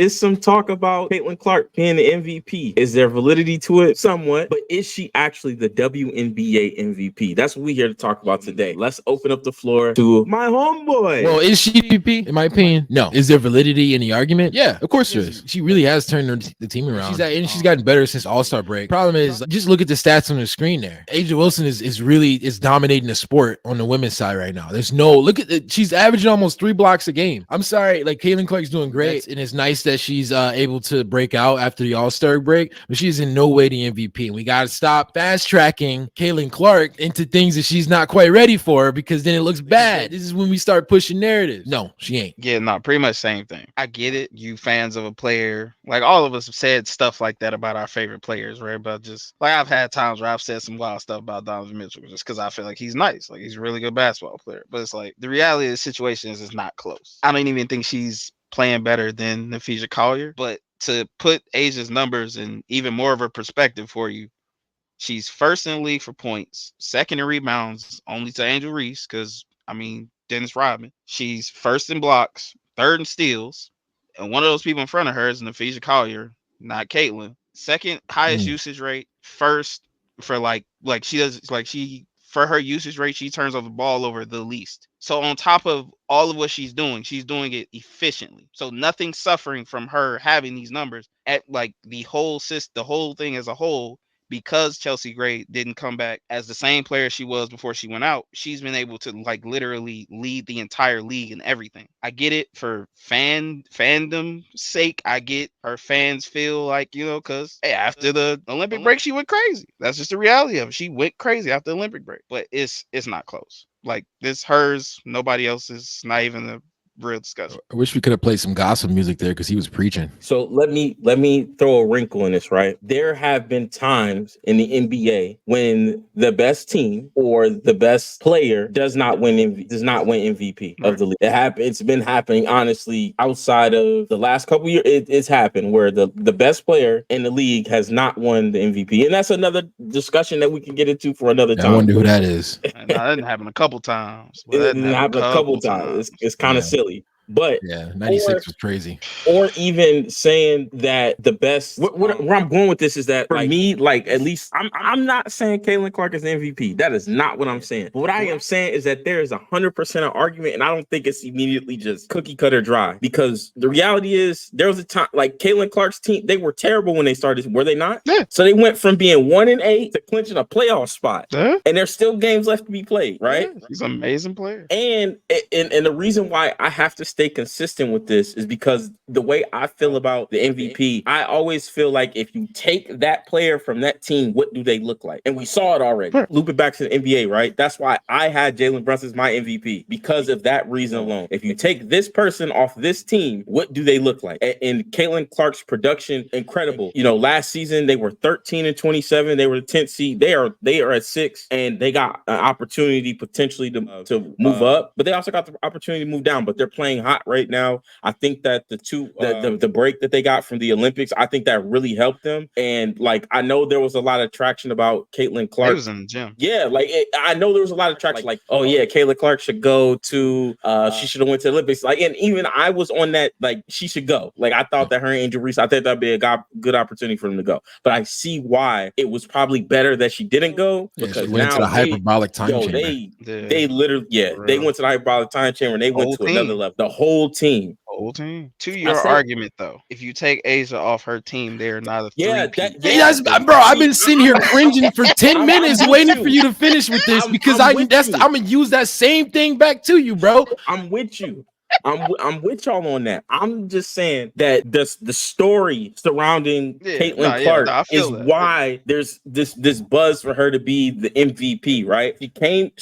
is some talk about Caitlin Clark being the MVP. Is there validity to it? Somewhat. But is she actually the WNBA MVP? That's what we're here to talk about today. Let's open up the floor to my homeboy. Well, is she MVP? In my opinion, no. Is there validity in the argument? Yeah, of course there is. She really has turned the team around. She's gotten better since All-Star break. Problem is, just look at the stats on the screen there. A'ja Wilson is really dominating the sport on the women's side right now. There's no look at it. She's averaging almost 3 blocks a game. I'm sorry, like Caitlin Clark's doing great, and it's nice that she's able to break out after the All-Star break, but she's in no way the MVP. And we got to stop fast tracking Caitlin Clark into things that she's not quite ready for, because then it looks bad. This is when we start pushing narratives. No, she ain't. Yeah, no, pretty much same thing. I get it. You fans of a player, like all of us have said stuff like that about our favorite players, right? But just like I've had times where I've said some wild stuff about Donovan Mitchell just because I feel like he's nice, like he's a really good basketball player. But it's like the reality of the situation is it's not close. I don't even think she's playing better than Napheesa Collier. But to put A'ja's numbers in even more of a perspective for you, she's first in the league for points, second in rebounds, only to Angel Reese, because I mean Dennis Rodman. She's first in blocks, third in steals, and one of those people in front of her is Napheesa Collier, not Caitlin. Second highest usage rate, first for for her usage rate, she turns over the ball over the least. So on top of all of what she's doing it efficiently. So nothing's suffering from her having these numbers at like the whole thing as a whole. Because Chelsea Gray didn't come back as the same player she was before she went out, she's been able to like literally lead the entire league in everything. I get it for fandom sake. I get her fans feel like, because hey, after the Olympic break, she went crazy. That's just the reality of it. She went crazy after the Olympic break, but it's not close. Like this, hers, nobody else's, not even a real discussion. I wish we could have played some gospel music there because he was preaching. So let me throw a wrinkle in this, right? There have been times in the NBA when the best team or the best player does not win MVP of the league. It's been happening honestly outside of the last couple years. It's happened where the best player in the league has not won the MVP, and that's another discussion that we can get into for another time. I wonder who that is. That didn't happen a couple times. It didn't happen a couple times. It's kind of silly. But yeah, 96 was crazy. Or even saying that the best, where I'm going with this is that for me, like at least I'm not saying Caitlin Clark is MVP. That is not what I'm saying. But what I am saying is that there is 100% an argument, and I don't think it's immediately just cookie cutter dry, because the reality is there was a time like Caitlin Clark's team, they were terrible when they started, were they not? Yeah. So they went from being 1-8 to clinching a playoff spot. Yeah. And there's still games left to be played, right? Yeah, she's an amazing player. And the reason why I have to stay consistent with this is because the way I feel about the MVP, I always feel like if you take that player from that team, what do they look like? And we saw it already. Sure. Loop it back to the NBA, right? That's why I had Jalen Brunson as my MVP, because of that reason alone. If you take this person off this team, what do they look like? And Caitlin Clark's production, incredible. Last season they were 13-27. They were the 10th seed. They are at 6, and they got an opportunity potentially to move up, but they also got the opportunity to move down. But they're playing hot right now. I think that the break that they got from the Olympics, I think that really helped them. And like I know there was a lot of traction about Caitlin Clark. It was in the gym. Yeah, I know there was a lot of traction. Like, oh yeah, Caitlin Clark should go to. She should have went to the Olympics. Like, and even I was on that. Like, she should go. Like, I thought that her and Angel Reese, I think that'd be a good opportunity for them to go. But I see why it was probably better that she didn't go, because she went now to the hyperbolic time chamber. They literally, they went to the hyperbolic time chamber and they went to another level. The whole team. To your argument, though, if you take A'ja off her team, they're not a bro. I've been sitting here cringing for 10 minutes waiting for you to finish with this, because I'm gonna use that same thing back to you, bro. I'm with you. I'm with y'all on that. I'm just saying that the story surrounding Caitlin Clark is why there's this buzz for her to be the MVP, right? She came,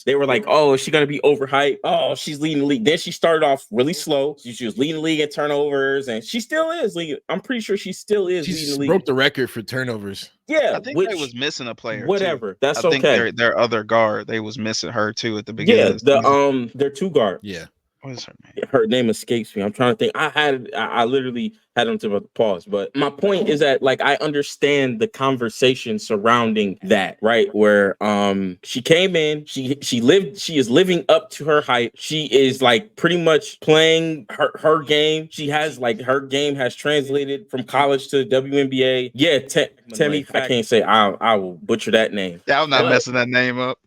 they were like, oh, is she gonna be overhyped? Oh, she's leading the league. Then she started off really slow. She was leading the league in turnovers, and she still is leading. I'm pretty sure she still is leading the league. Broke the record for turnovers. Yeah, I think they was missing a player. Whatever, too. That's I okay. think their other guard, they was missing her too at the beginning. Yeah, their 2 guard. Yeah. What is her name? Her name escapes me. I'm trying to think. I literally had them to pause. But my point is that like I understand the conversation surrounding that, right? Where she came in, she is living up to her hype. She is like pretty much playing her game. She has like her game has translated from college to WNBA. Yeah, Temi. I can't say I will butcher that name. Yeah, I'm not messing that name up.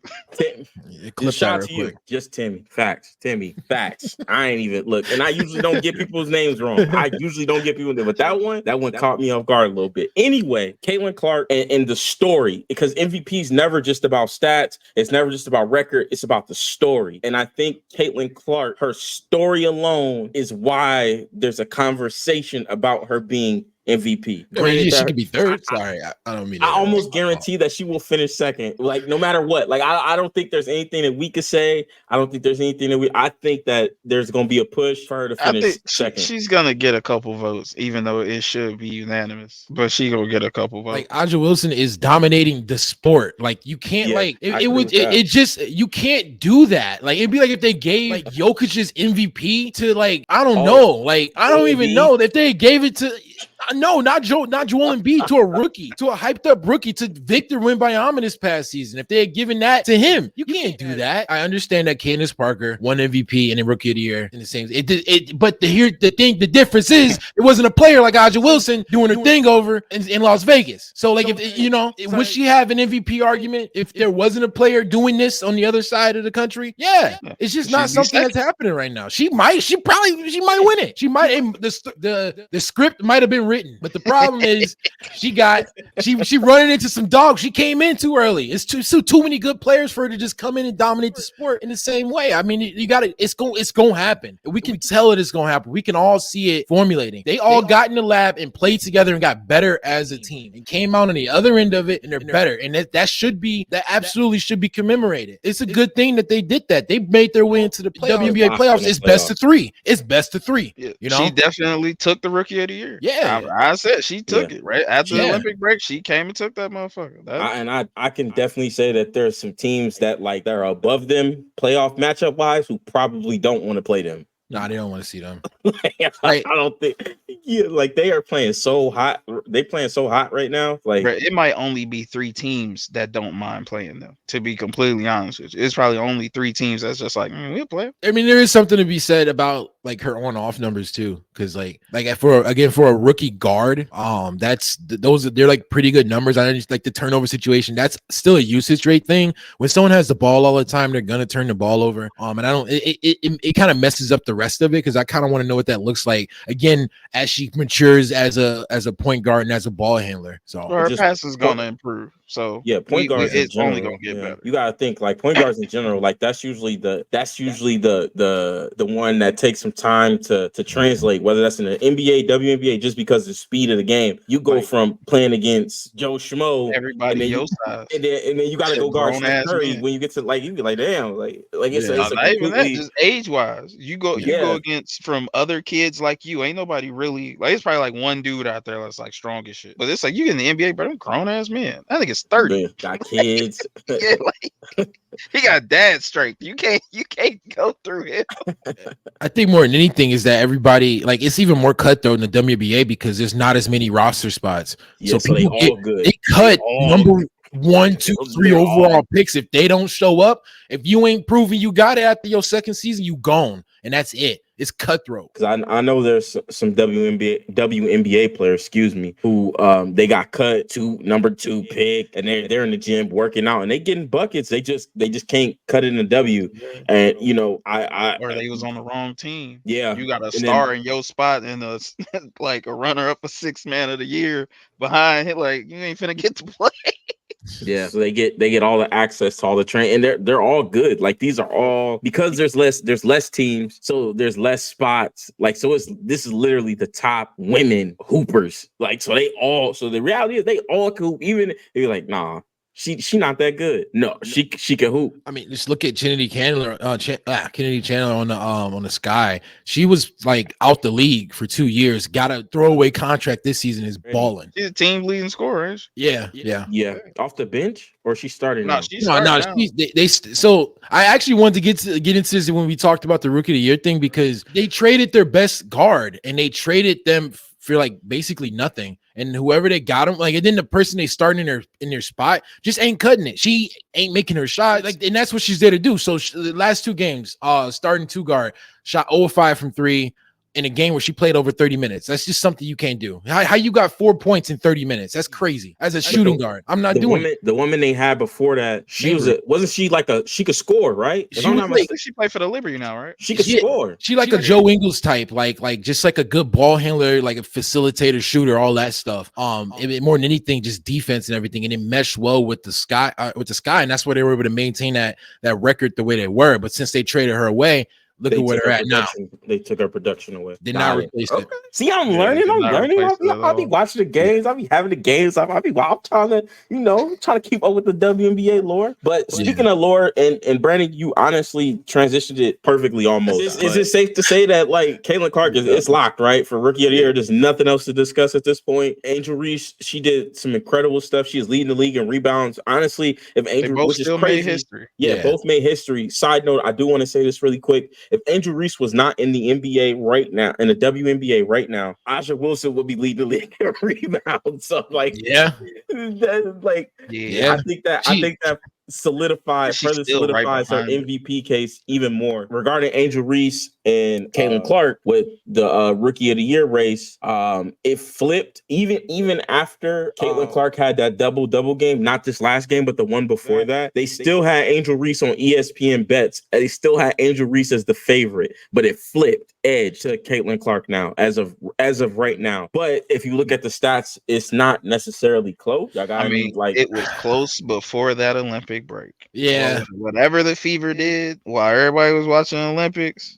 Just shout out to you. Just Timmy. Facts. Timmy. Facts. I ain't even look. And I usually don't get people's names wrong. I usually don't get people's names. But that one caught me off guard a little bit. Anyway, Caitlin Clark and the story, because MVP is never just about stats. It's never just about record. It's about the story. And I think Caitlin Clark, her story alone is why there's a conversation about her being MVP. Granted, she could be third. Sorry, I don't mean that. I almost guarantee that she will finish second. Like, no matter what. Like, I don't think there's anything that we could say. I don't think there's anything that I think that there's going to be a push for her to finish second. She's going to get a couple votes, even though it should be unanimous. But she going to get a couple votes. Like, Aja Wilson is dominating the sport. Like, you can't, you can't do that. Like, it'd be like if they gave like Jokic's MVP to, like, I don't know. Like, I don't even know if they gave it to... No, not Joel Embiid, to a rookie, to a hyped up rookie, to Victor Wembanyama this past season. If they had given that to him, you can't do that. I understand that Candace Parker won MVP and a Rookie of the Year in the same. But the difference is it wasn't a player like Aja Wilson doing her thing over in Las Vegas. So like would she have an MVP argument if there wasn't a player doing this on the other side of the country? Yeah, it's just not something that's happening right now. She might win it. She might. The script might have been written, but the problem is she running into some dogs. She came in too early. It's too many good players for her to just come in and dominate the sport in the same way. I mean, you got to. It's going to happen. We can tell it's going to happen. We can all see it formulating. They all got in the lab and played together and got better as a team and came out on the other end of it and they're better. And that absolutely should be commemorated. It's a good thing that they did that. They made their way into the WNBA playoffs. It's best of three. It's best of three. Yeah. You know, she definitely took the Rookie of the Year. Yeah. I said she took it right after the Olympic break. She came and took that motherfucker. I can definitely say that there's some teams that like they're above them playoff matchup wise who probably don't want to play them. Nah, they don't want to see them. I don't think. Yeah, like they are playing so hot. They playing so hot right now. Like it might only be 3 teams that don't mind playing them. To be completely honest with you, it's probably only 3 teams that's just like we'll play. I mean, there is something to be said about like her on-off numbers too, because like for a rookie guard, they're like pretty good numbers. I just like the turnover situation. That's still a usage rate thing. When someone has the ball all the time, they're gonna turn the ball over. And I don't. It kind of messes up the rest of it because I kind of want to know what that looks like again as she matures as a point guard and as a ball handler. So her pass is gonna improve. So yeah, point guards it's only gonna get better. You gotta think like point guards in general. Like that's usually the one that takes some time to translate. Whether that's in the NBA, WNBA, just because of the speed of the game, you go from playing against Joe Schmo, everybody your size, and then you gotta go guard Steph Curry when you get to like you be like damn like it's not even that, just age wise. You go against from other kids like you. Ain't nobody really like. It's probably like one dude out there that's like strong as shit. But it's like you in the NBA, but them grown ass men. I think it's 30. Man, got kids. Yeah, like he got dad strength. You can't go through him. I think more than anything is that everybody like it's even more cutthroat in the WNBA because there's not as many roster spots. Yeah, so people they cut number 1, 2, 3 overall picks if they don't show up. If you ain't proving you got it after your second season, you gone, and that's it. It's cutthroat. Because I know there's some WNBA players, who they got cut to number 2 pick, and they're in the gym working out, and they getting buckets. They just can't cut it in a W. And or they was on the wrong team. Yeah, you got a star in your spot and a like a runner up for 6th man of the year behind him. Like you ain't finna get to play. Yeah, so they get all the access to all the train, and they're all good. Like these are all because there's less teams, so there's less spots. Like so, this is literally the top women hoopers. Like so the reality is they all could even if you're like nah. She not that good. No, she can hoop. I mean, just look at Kennedy Chandler. Kennedy Chandler on the Sky. She was like out the league for 2 years. Got a throwaway contract this season. Is balling. She's a team leading scorer. Right? Yeah. Off the bench or she started? No, now? she's starting now. So I actually wanted to get into this when we talked about the Rookie of the Year thing, because they traded their best guard and they traded them for like basically nothing. And whoever they got him, like, and then the person they started in their spot just ain't cutting it. She ain't making her shot, like, and that's what she's there to do. So the last 2 games, starting 2 guard shot 0-5 from 3 in a game where she played over 30 minutes. That's just something you can't do. How you got 4 points in 30 minutes? That's crazy. As a shooting guard, I'm not doing it. The woman they had before that, wasn't she like she could score, right? She played for the Liberty now, right? She could score. She like a Joe Ingles type, like just like a good ball handler, like a facilitator, shooter, all that stuff. More than anything, just defense and everything, and it meshed well with the Sky, and that's why they were able to maintain that record the way they were. But since they traded her away, look at where they're at now. They took her production away. Did not replace it. See, I'm learning. I'll be watching the games. I'll be having the games. I'm trying to keep up with the WNBA lore. But speaking of lore, and Brandon, you honestly transitioned it perfectly almost. Is it safe to say that like Caitlin Clark it's locked, right? For Rookie of the Year, there's nothing else to discuss at this point. Angel Reese, she did some incredible stuff. She is leading the league in rebounds. Honestly, if Angel, which is crazy, made history. Yeah, both made history. Side note, I do want to say this really quick. If Angel Reese was not in the NBA right now, in the WNBA right now, Aja Wilson would be leading the league in rebounds. So I think that solidifies her MVP case even more. Regarding Angel Reese and Caitlin Clark with the Rookie of the Year race, it flipped even after Caitlin Clark had that double game, not this last game, but the one before that. They still had Angel Reese on ESPN bets, and they still had Angel Reese as the favorite, but it flipped edge to Caitlin Clark now as of right now. But if you look at the stats, it's not necessarily close. It was close before that Olympic break. Yeah. Whatever the Fever did while everybody was watching the Olympics,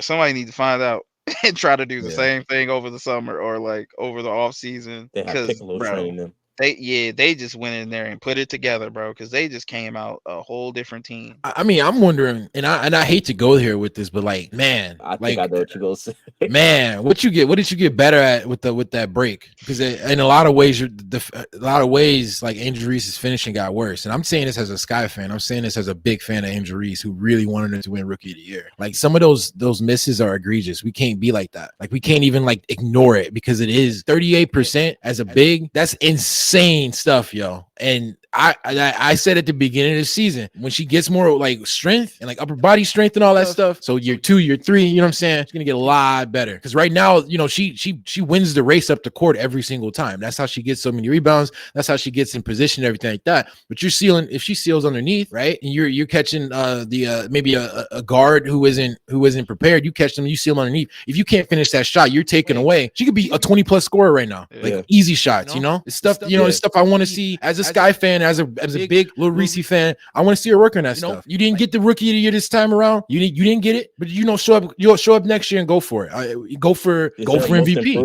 somebody need to find out and try to do the same thing over the summer or like over the off season. Because training them. They just went in there and put it together, bro, because they just came out a whole different team. I mean, I'm wondering, and I hate to go here with this, but like, man, I think I know what you're gonna say. Man, what did you get better at with that break? Because in a lot of ways, like Angel Reese's finishing got worse. And I'm saying this as a Sky fan. I'm saying this as a big fan of Angel Reese, who really wanted her to win Rookie of the Year. Like, some of those misses are egregious. We can't be like that. Like, we can't even like ignore it, because it is 38% as a big. That's insane stuff, yo. And I said at the beginning of the season, when she gets more like strength and like upper body strength and all that stuff, so year 2, year 3, you know what I'm saying, she's gonna get a lot better. Because right now, you know, she wins the race up the court every single time. That's how she gets so many rebounds. That's how she gets in position, everything like that. But you're sealing, if she seals underneath, right, and you're catching maybe a guard who isn't prepared, you catch them, you seal underneath. If you can't finish that shot, you're taken away. She could be a 20+ scorer right now, like easy shots. You know, it's stuff. It's stuff I want to see as a Sky fan, as a big Lil Reese fan. I want to see her work on that stuff. You didn't get the Rookie of the Year this time around. You didn't get it, but you'll show up next year and go for it. Go for MVP.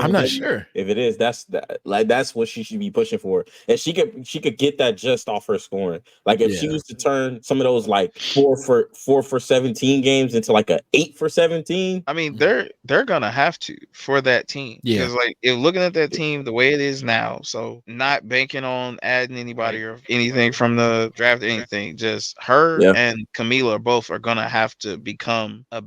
I'm not sure if it is. That's what she should be pushing for, and she could get that just off her scoring. Like if she was to turn some of those like 4 for 17 games into like a 8 for 17. I mean, they're gonna have to for that team. Because like if looking at that team the way it is now, so not banking on adding anybody or anything from the draft or anything, just her and Camila both are gonna have to become a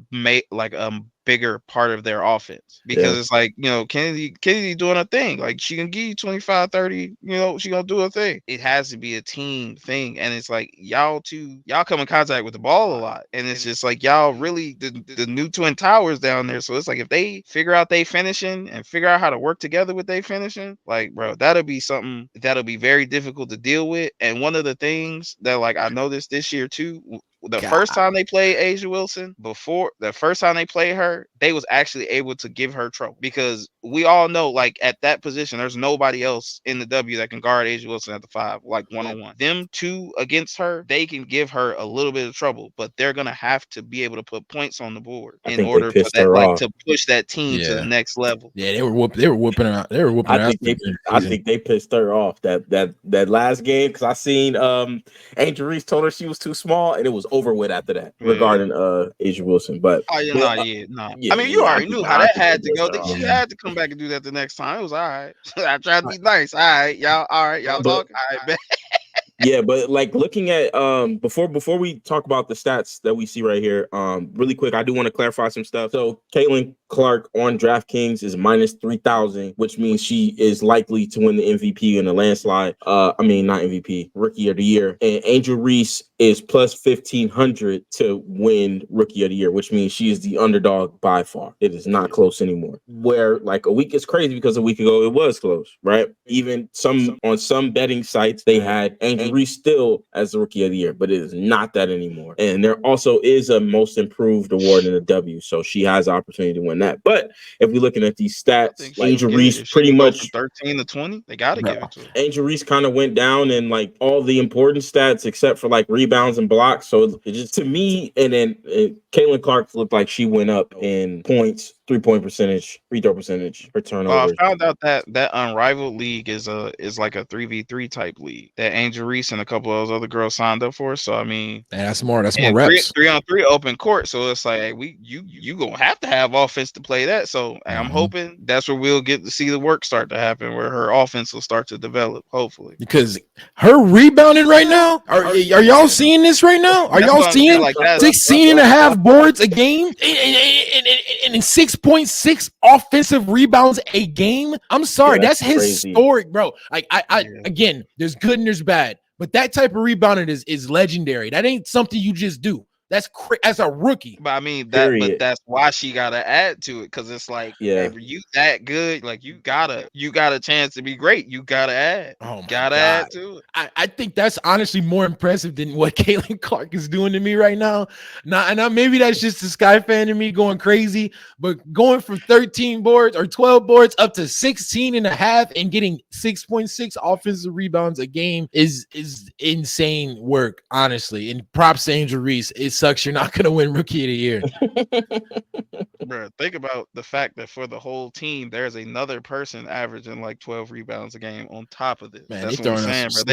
bigger part of their offense, because it's like, you know, Kennedy doing a thing, like she can give you 25, 30, you know, she gonna do a thing. It has to be a team thing, and it's like y'all come in contact with the ball a lot, and it's just like y'all really the new Twin Towers down there. So it's like if they figure out they finishing and figure out how to work together with they finishing, like, bro, that'll be something that'll be very difficult to deal with. And one of the things that like I noticed this year too, the first time they played Asia Wilson, before the first time they played her, they was actually able to give her trouble because we all know, like at that position, there's nobody else in the W that can guard Asia Wilson at the 5, like 1-on-1. Them two against her, they can give her a little bit of trouble, but they're gonna have to be able to put points on the board in order for that, like, to push that team to the next level. Yeah, they were whooping her out. They were whooping her out. I think they pissed her off that last game because I seen Angel Reese told her she was too small, and it was over with after that regarding Asia Wilson. But I mean, you already knew how that had to go. She had to come back and do that the next time. It was all right. I tried to be nice. All right, y'all. All right, y'all talk. All right, man. Yeah, but like looking at before we talk about the stats that we see right here, really quick, I do want to clarify some stuff. So Caitlin Clark on DraftKings is minus 3,000, which means she is likely to win the MVP in a landslide. I mean, not MVP, Rookie of the Year. And Angel Reese is plus 1,500 to win Rookie of the Year, which means she is the underdog by far. It is not close anymore. Where like a week is crazy because a week ago it was close, right? Even on some betting sites they had Angel Reese still as the Rookie of the Year, but it is not that anymore. And there also is a Most Improved award in the W, so she has the opportunity to win that. But if we're looking at these stats, Angel Reese pretty much 13 to 20. They got to give it to her. Angel Reese kind of went down in like all the important stats except for like rebounds and blocks. So it just to me, and then Caitlin Clark looked like she went up in points, 3-point percentage, free throw percentage, her turnovers. I found out that Unrivaled League is like a 3v3 type league that Angel Reese and a couple of those other girls signed up for. So I mean, that's more reps. 3-on-3 open court. So it's like, hey, you gonna have to have offense to play that. So I'm hoping that's where we'll get to see the work start to happen, where her offense will start to develop, hopefully. Because her rebounding right now, are y'all seeing this right now? Are y'all seeing like 16.5 boards a game and 6.6 offensive rebounds a game? I'm sorry, that's historic, bro. Like again, there's good and there's bad, but that type of rebounding is legendary. That ain't something you just do. That's as a rookie. But I mean, that's why she gotta add to it, because it's like, hey, you that good, like you got a chance to be great. You gotta add. Add to it. I think that's honestly more impressive than what Caitlin Clark is doing to me right now. Now maybe that's just the Sky fan in me going crazy, but going from 13 boards or 12 boards up to 16 and a half and getting 6.6 offensive rebounds a game is insane work, honestly. And props to Angel Reese. It sucks you're not going to win Rookie of the Year. Bro, think about the fact that for the whole team, there's another person averaging like 12 rebounds a game on top of this. Man, that's what I'm saying, bro.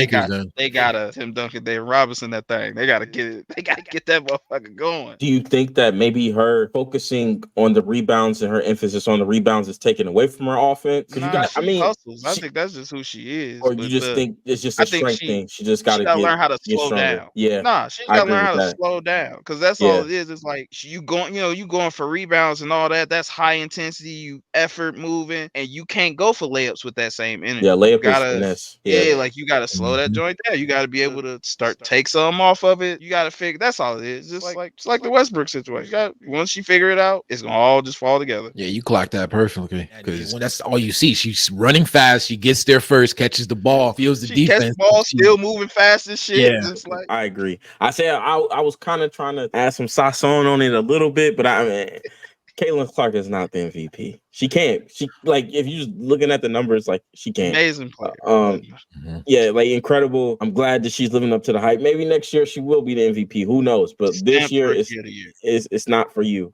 They got a Tim Duncan, Dave Robinson, that thing. They got to get it. They got to get that motherfucker going. Do you think that maybe her focusing on the rebounds and her emphasis on the rebounds is taken away from her offense? Hustles. I think that's just who she is. Or you just think it's just a strength thing? She just got to learn how to slow down. Yeah, she got to learn how to slow down, because that's all it is. It's like you going for rebounds and all that. That's high intensity, you effort moving, and you can't go for layups with that same energy. Yeah, layup is finesse. Like you gotta slow that joint down. You gotta be able to take some off of it. You gotta figure. That's all it is. Just like the Westbrook situation. Once you figure it out, it's gonna all just fall together. Yeah, you clocked that perfectly, because that's all you see. She's running fast. She gets there first, catches the ball, feels the defense. Catches the ball, still moving fast as shit. Yeah, I agree. I was kind of trying to add some sazon on it a little bit, but Caitlin Clark is not the MVP. She can't. She if you're just looking at the numbers, like she can't. Amazing player. Yeah, like incredible. I'm glad that she's living up to the hype. Maybe next year she will be the MVP. Who knows? But this year it's not for you.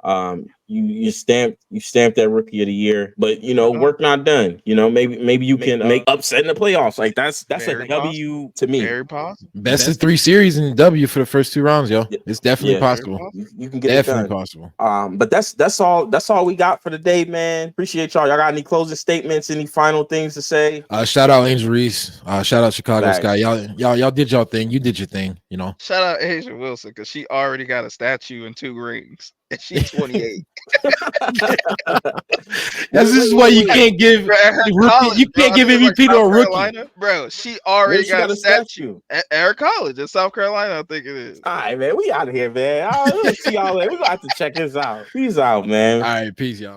You stamped that Rookie of the Year, but work not done. Maybe you can make upset in the playoffs. Like that's a W to me. Very possible. Best of 3 series in W for the first 2 rounds, yo. It's definitely possible. You can get definitely it done. Possible. But that's all we got for the day, man. Appreciate y'all. Y'all got any closing statements? Any final things to say? Shout out Angel Reese. Shout out Chicago Sky. Y'all did y'all thing. You did your thing. Shout out Asia Wilson, because she already got a statue and 2 rings, and she's 28. This is why you can't give MVP to a rookie, bro. She already got a statue at her college in South Carolina, I think it is. All right, man. We out of here, man. Let's see y'all later. We gonna have to check this out. Peace out, man. All right, peace, y'all.